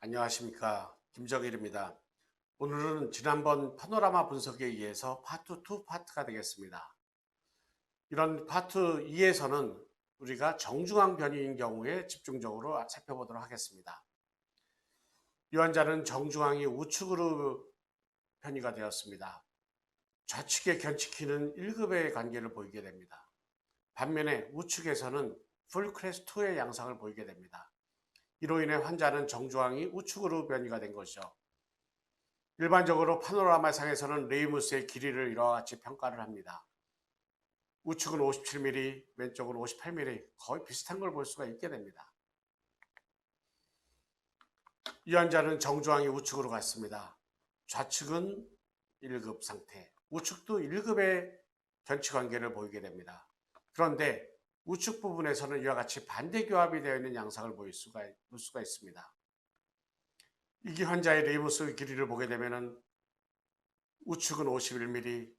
안녕하십니까, 김정일입니다. 오늘은 지난번 파노라마 분석에 의해서 파트 2 파트가 되겠습니다. 이런 파트 2에서는 우리가 정중앙 변이인 경우에 집중적으로 살펴보도록 하겠습니다. 이 환자는 정중앙이 우측으로 변이가 되었습니다. 좌측의 견치키는 1급의 관계를 보이게 됩니다. 반면에 우측에서는 풀 크레스 2의 양상을 보이게 됩니다. 이로 인해 환자는 정중앙이 우측으로 변이가 된 것이죠. 일반적으로 파노라마 상에서는 레이무스의 길이를 이와 같이 평가를 합니다. 우측은 57mm, 왼쪽은 58mm, 거의 비슷한 걸 볼 수가 있게 됩니다. 이 환자는 정중앙이 우측으로 갔습니다. 좌측은 1급 상태, 우측도 1급의 견치 관계를 보이게 됩니다. 그런데 우측 부분에서는 이와 같이 반대 교합이 되어 있는 양상을 볼 수가 있습니다. 이 환자의 레이무스 길이를 보게 되면 우측은 51mm,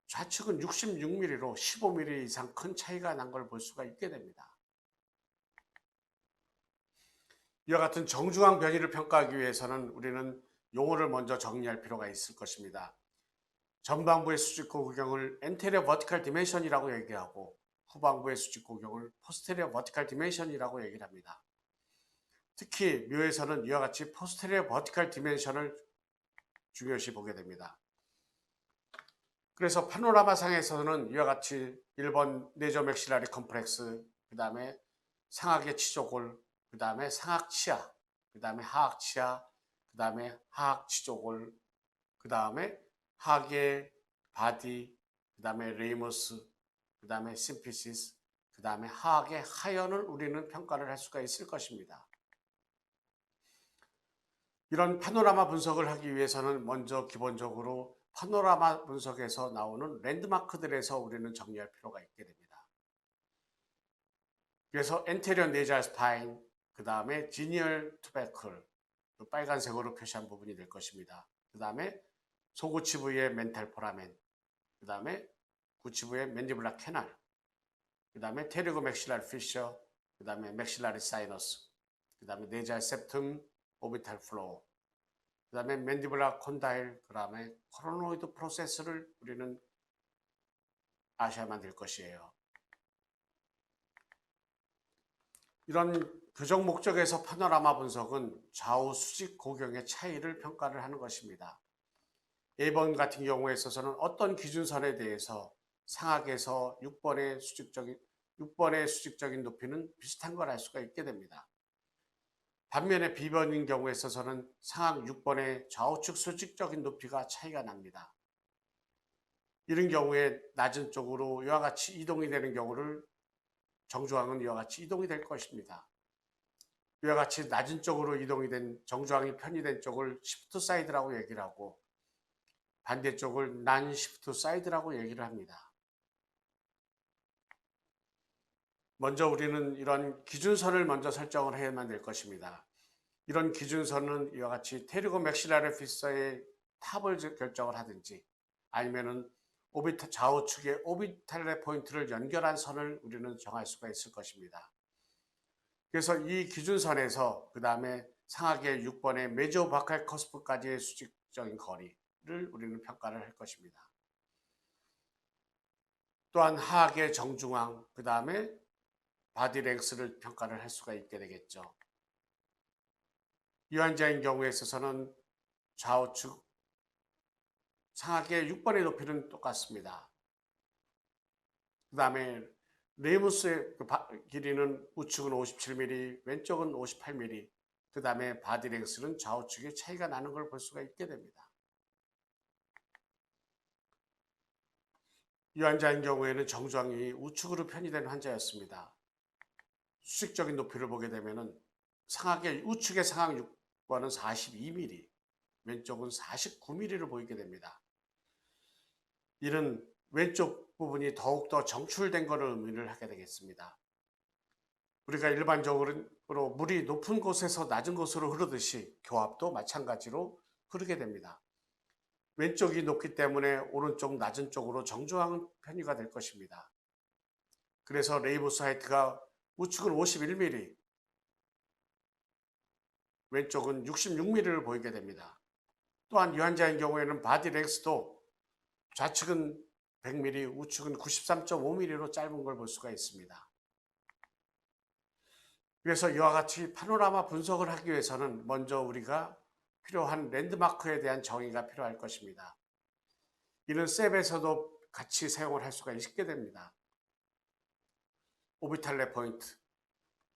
좌측은 66mm로 15mm 이상 큰 차이가 난 걸 볼 수가 있게 됩니다. 이와 같은 정중앙 변이를 평가하기 위해서는 우리는 용어를 먼저 정리할 필요가 있을 것입니다. 전방부의 수직 고경을 anterior vertical dimension이라고 얘기하고 후방부의 수직 고경을 posterior vertical dimension이라고 얘기를 합니다. 특히 묘에서는 이와 같이 posterior vertical dimension을 중요시 보게 됩니다. 그래서 파노라마 상에서는 이와 같이 1번 내저 맥실라리 컴플렉스, 그 다음에 상악의 치조골, 그 다음에 상악 치아, 그 다음에 하악 치아, 그 다음에 하악 치조골, 그 다음에 하악의 바디, 그 다음에 레이머스, 그 다음에 심피시스, 그 다음에 하악의 하연을 우리는 평가를 할 수가 있을 것입니다. 이런 파노라마 분석을 하기 위해서는 먼저 기본적으로 파노라마 분석에서 나오는 랜드마크들에서 우리는 정리할 필요가 있게 됩니다. 그래서 엔테리어 네잘 스파인, 그 다음에 지니얼 투베클, 빨간색으로 표시한 부분이 될 것입니다. 그 다음에 소구치 부위의 멘탈 포라멘, 그 다음에 구치 부위의 맨디블라 캐날, 그 다음에 테리고 맥실라리 피셔, 그 다음에 맥실라리 사이너스, 그 다음에 네잘 septum, 오비탈 플로어, 그 다음에 맨디블라 콘다일, 그 다음에 코로노이드 프로세스를 우리는 아셔야만 될 것이에요. 이런 교정 목적에서 파노라마 분석은 좌우 수직 고경의 차이를 평가를 하는 것입니다. A번 같은 경우에 있어서는 어떤 기준선에 대해서 상악에서 6번의 수직적인 높이는 비슷한 걸 알 수가 있게 됩니다. 반면에 B번인 경우에 있어서는 상악 6번의 좌우측 수직적인 높이가 차이가 납니다. 이런 경우에 낮은 쪽으로 이와 같이 이동이 되는 경우를 정중앙은 이와 같이 이동이 될 것입니다. 이와 같이 낮은 쪽으로 이동이 된 정중앙이 편의된 쪽을 시프트 사이드라고 얘기를 하고 반대쪽을 난 시프트 사이드라고 얘기를 합니다. 먼저 우리는 이런 기준선을 먼저 설정을 해야만 될 것입니다. 이런 기준선은 이와 같이 테리고 맥실라리 피서의 탑을 결정을 하든지 아니면은 좌우측의 오비탈레 포인트를 연결한 선을 우리는 정할 수가 있을 것입니다. 그래서 이 기준선에서 그 다음에 상악의 6번의 메조 바칼 커스프까지의 수직적인 거리를 우리는 평가를 할 것입니다. 또한 하악의 정중앙, 그 다음에 바디 랭스를 평가를 할 수가 있게 되겠죠. 이 환자인 경우에 있어서는 좌우측 상악의 6번의 높이는 똑같습니다. 그 다음에 레이무스의 길이는 우측은 57mm, 왼쪽은 58mm, 그 다음에 바디 랭스는 좌우측의 차이가 나는 걸 볼 수가 있게 됩니다. 이 환자인 경우에는 정중앙이 우측으로 편의된 환자였습니다. 수직적인 높이를 보게 되면 상악의 우측의 상악 6번은 42mm, 왼쪽은 49mm를 보이게 됩니다. 이는 왼쪽 부분이 더욱더 정출된 것을 의미를 하게 되겠습니다. 우리가 일반적으로 물이 높은 곳에서 낮은 곳으로 흐르듯이 교합도 마찬가지로 흐르게 됩니다. 왼쪽이 높기 때문에 오른쪽 낮은 쪽으로 정중앙 편의가 될 것입니다. 그래서 레이브스 하이트가 우측은 51mm, 왼쪽은 66mm를 보이게 됩니다. 또한 이 환자의 경우에는 바디 랭스도 좌측은 100mm, 우측은 93.5mm로 짧은 걸 볼 수가 있습니다. 그래서 이와 같이 파노라마 분석을 하기 위해서는 먼저 우리가 필요한 랜드마크에 대한 정의가 필요할 것입니다. 이는 셉에서도 같이 사용을 할 수가 있게 됩니다. 오비탈 레포인트,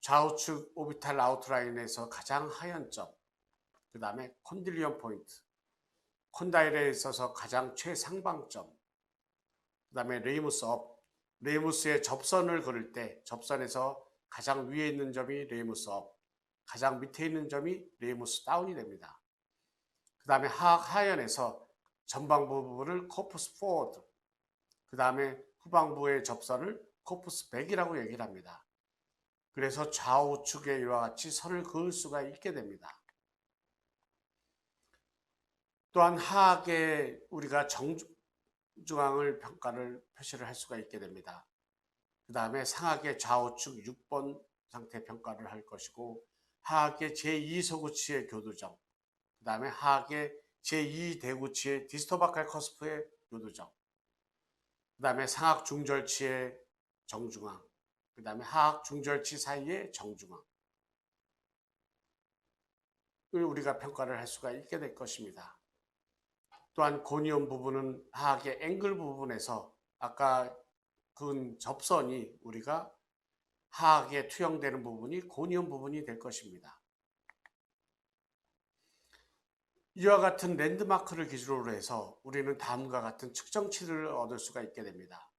좌우측 오비탈 아웃라인에서 가장 하얀 점, 그 다음에 콘딜리언 포인트, 콘다일에 있어서 가장 최상방점, 그 다음에 레이무스 업, 레이무스의 접선을 그릴 때 접선에서 가장 위에 있는 점이 레이무스 업, 가장 밑에 있는 점이 레이무스 다운이 됩니다. 그 다음에 하연에서 전방부 부분을 코프스 포워드, 그 다음에 후방부의 접선을 코프스 백이라고 얘기를 합니다. 그래서 좌우측에 이와 같이 선을 그을 수가 있게 됩니다. 또한 하악에 우리가 정중앙을 평가를 표시를 할 수가 있게 됩니다. 그 다음에 상하의 좌우측 6번 상태 평가를 할 것이고, 하악의 제2소구치의 교두정, 그 다음에 하악의 제2대구치의 디스토바칼 커스프의 교두정, 그 다음에 상악 중절치의 정중앙, 그 다음에 하악 중절치 사이의 정중앙을 우리가 평가를 할 수가 있게 될 것입니다. 또한 고니온 부분은 하악의 앵글 부분에서 아까 그 접선이 우리가 하악에 투영되는 부분이 고니온 부분이 될 것입니다. 이와 같은 랜드마크를 기준으로 해서 우리는 다음과 같은 측정치를 얻을 수가 있게 됩니다.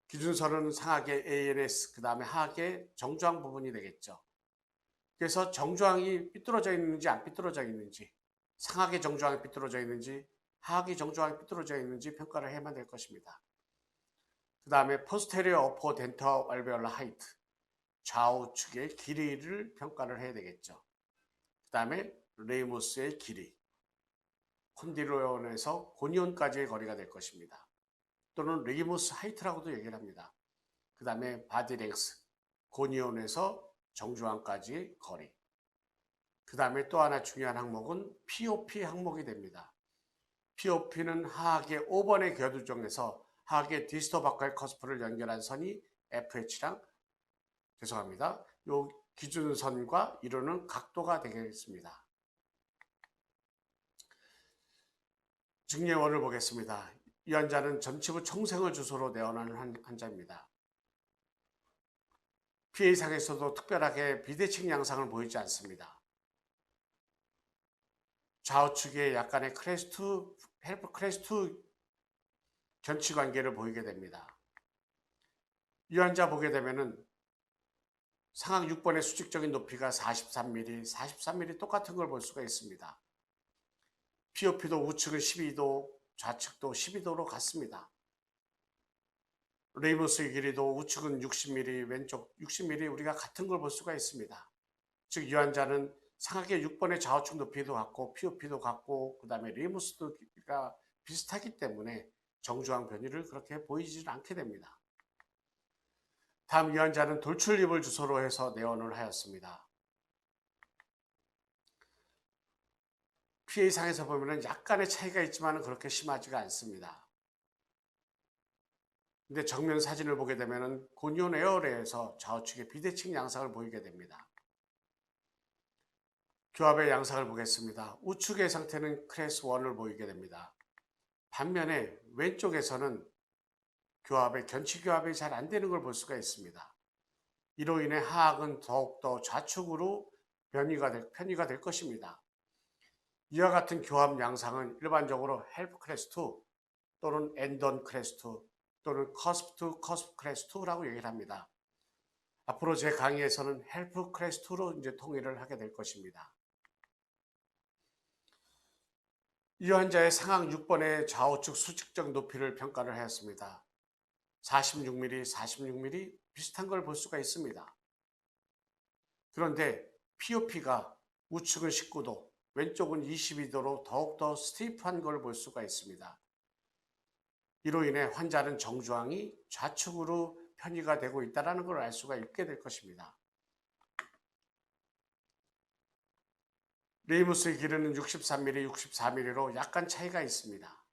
기준선은 상하의 ANS, 그 다음에 하악의 정중앙 부분이 되겠죠. 그래서 정중앙이 삐뚤어져 있는지 안 삐뚤어져 있는지, 상하의 정중앙이 삐뚤어져 있는지, 하악의 정중앙이 삐뚤어져 있는지 평가를 해야만 될 것입니다. 그 다음에 포스테리어 어퍼 덴터 알베올라 하이트, 좌우측의 길이를 평가를 해야 되겠죠. 그 다음에 레이무스의 길이, 콘디로온에서 고니온까지의 거리가 될 것입니다. 또는 레이무스 하이트라고도 얘기를 합니다. 그 다음에 바디 랭스, 고니온에서 정중앙까지의 거리. 그 다음에 또 하나 중요한 항목은 POP 항목이 됩니다. POP는 하악의 5번의 교두정에서 하악의 디스토바칼 커스프를 연결한 선이 FH랑 죄송합니다. 요 기준선과 이루는 각도가 되겠습니다. 증례원을 보겠습니다. 이 환자는 전치부 총생을 주소로 내원하는 환자입니다. PA상에서도 특별하게 비대칭 양상을 보이지 않습니다. 좌우측에 약간의 헬프 크레스트 견치 관계를 보이게 됩니다. 이 환자 보게 되면은 상악 6번의 수직적인 높이가 43mm, 43mm 똑같은 걸 볼 수가 있습니다. POP도 우측은 12도, 좌측도 12도로 같습니다. 레이무스의 길이도 우측은 60mm, 왼쪽 60mm 우리가 같은 걸 볼 수가 있습니다. 즉 이 환자는 상악의 6번의 좌우측 높이도 같고 POP도 같고 그 다음에 레이무스도 길이가 비슷하기 때문에 정중앙 변이를 그렇게 보이지 않게 됩니다. 다음 이 환자는 돌출입을 주소로 해서 내원을 하였습니다. PA상에서 보면 약간의 차이가 있지만 그렇게 심하지가 않습니다. 근데 정면 사진을 보게 되면 고니온 에어레에서 좌우측의 비대칭 양상을 보이게 됩니다. 교합의 양상을 보겠습니다. 우측의 상태는 클래스 1을 보이게 됩니다. 반면에 왼쪽에서는 견치 교합이 잘 안 되는 걸 볼 수가 있습니다. 이로 인해 하악은 더욱더 좌측으로 편의가 될 것입니다. 이와 같은 교합 양상은 일반적으로 헬프 클래스 2 또는 엔던 클래스 2 또는 커스프 2, 커스프 클래스 2라고 얘기를 합니다. 앞으로 제 강의에서는 헬프 클래스 2로 이제 통일을 하게 될 것입니다. 이 환자의 상악 6번의 좌우측 수직적 높이를 평가를 하였습니다. 46mm, 46mm 비슷한 걸 볼 수가 있습니다. 그런데 POP가 우측은 19도, 왼쪽은 22도로 더욱더 스티프한 걸 볼 수가 있습니다. 이로 인해 환자는 정중앙이 좌측으로 편의가 되고 있다는 걸 알 수가 있게 될 것입니다. 레이무스의 길이는 63mm, 64mm로 약간 차이가 있습니다.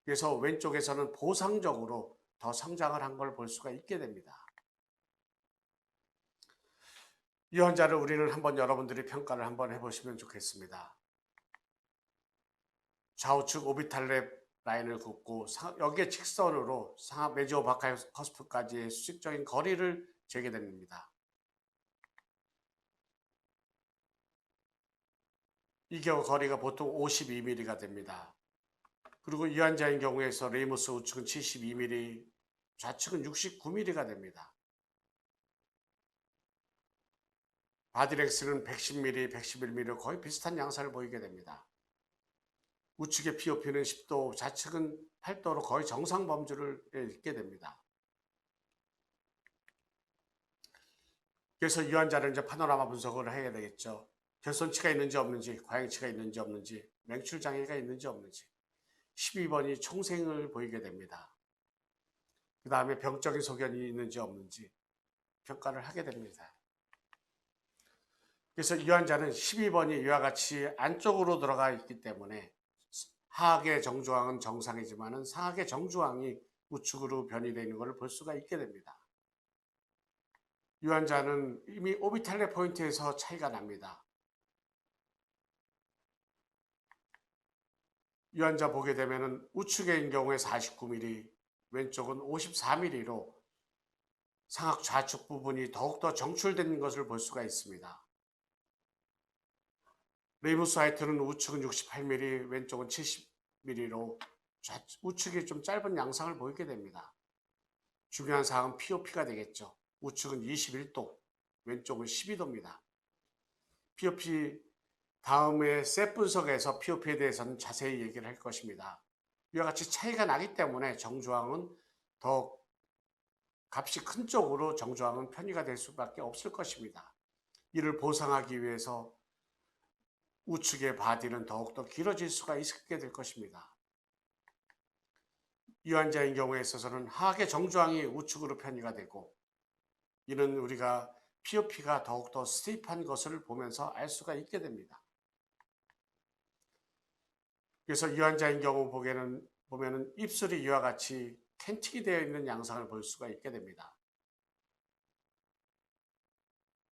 그래서 왼쪽에서는 보상적으로 더 성장을 한 걸 볼 수가 있게 됩니다. 이 환자를 우리는 한번 여러분들이 평가를 한번 해보시면 좋겠습니다. 좌우측 오비탈 라인을 긋고 여기에 직선으로 상하 메지오바카이 커스프까지의 수직적인 거리를 재게 됩니다. 이 경우 거리가 보통 52mm가 됩니다. 그리고 이 환자의 경우에서 레이무스 우측은 72mm, 좌측은 69mm가 됩니다. 바디렉스는 110mm, 111mm 거의 비슷한 양상을 보이게 됩니다. 우측의 POP는 10도, 좌측은 8도로 거의 정상 범주를 읽게 됩니다. 그래서 이 환자를 이제 파노라마 분석을 해야 되겠죠. 결손치가 있는지 없는지, 과잉치가 있는지 없는지, 맹출 장애가 있는지 없는지. 12번이 총생을 보이게 됩니다. 그 다음에 병적인 소견이 있는지 없는지 평가를 하게 됩니다. 그래서 이 환자는 12번이 이와 같이 안쪽으로 들어가 있기 때문에 하악의 정주항은 정상이지만 상악의 정주항이 우측으로 변이되어 있는 것을 볼 수가 있게 됩니다. 이 환자는 이미 오비탈레 포인트에서 차이가 납니다. 이 환자 보게 되면 우측의 경우에 49mm, 왼쪽은 54mm로 상악 좌측 부분이 더욱더 정출된 것을 볼 수가 있습니다. 레이무스 하이트는 우측은 68mm, 왼쪽은 70mm로 우측이 좀 짧은 양상을 보이게 됩니다. 중요한 사항은 POP가 되겠죠. 우측은 21도, 왼쪽은 12도입니다. POP 다음에 셋 분석에서 POP에 대해서는 자세히 얘기를 할 것입니다. 이와 같이 차이가 나기 때문에 정주항은 더 값이 큰 쪽으로 정주항은 편의가 될 수밖에 없을 것입니다. 이를 보상하기 위해서 우측의 바디는 더욱더 길어질 수가 있게 될 것입니다. 이 환자의 경우에 있어서는 하악의 정주항이 우측으로 편의가 되고 이는 우리가 POP가 더욱더 스티프한 것을 보면서 알 수가 있게 됩니다. 그래서 이 환자의 경우 보면은 입술이 이와 같이 캔틱이 되어 있는 양상을 볼 수가 있게 됩니다.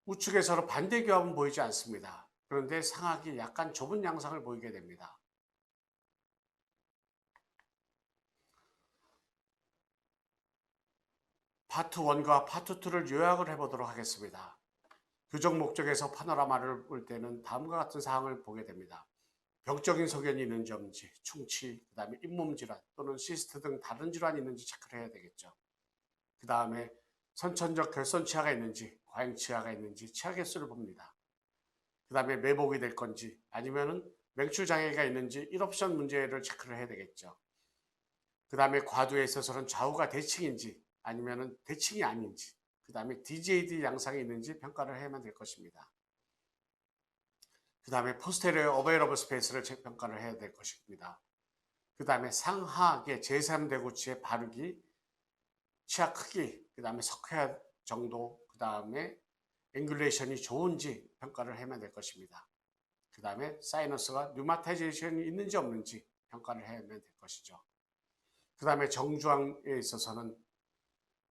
우측에서는 반대 교합은 보이지 않습니다. 그런데 상악이 약간 좁은 양상을 보이게 됩니다. 파트 1과 파트 2를 요약을 해보도록 하겠습니다. 교정 목적에서 파노라마를 볼 때는 다음과 같은 사항을 보게 됩니다. 병적인 소견이 있는지 없는지, 충치, 그 다음에 잇몸 질환 또는 시스트 등 다른 질환이 있는지 체크를 해야 되겠죠. 그 다음에 선천적 결손 치아가 있는지, 과잉 치아가 있는지 치아 개수를 봅니다. 그 다음에 매복이 될 건지 아니면은 맹출 장애가 있는지 1옵션 문제를 체크를 해야 되겠죠. 그 다음에 과두에 있어서는 좌우가 대칭인지 아니면은 대칭이 아닌지, 그 다음에 DJD 양상이 있는지 평가를 해야만 될 것입니다. 그 다음에 포스테리어 어베이러블 스페이스를 평가를 해야 될 것입니다. 그 다음에 상하악의 제3대구치의 바르기, 치아 크기, 그 다음에 석회 정도, 그 다음에 앵귤레이션이 좋은지 평가를 해야만 될 것입니다. 그 다음에 사이너스가 뉴마타이제이션이 있는지 없는지 평가를 해야만 될 것이죠. 그 다음에 정주항에 있어서는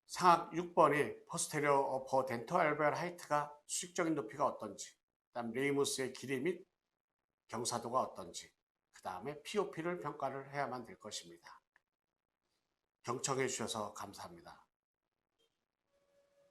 상악 6번이 포스테리어 어퍼 덴토 알베올 하이트가 수직적인 높이가 어떤지, 그 다음 레이무스의 길이 및 경사도가 어떤지, 그 다음에 POP를 평가를 해야만 될 것입니다. 경청해 주셔서 감사합니다.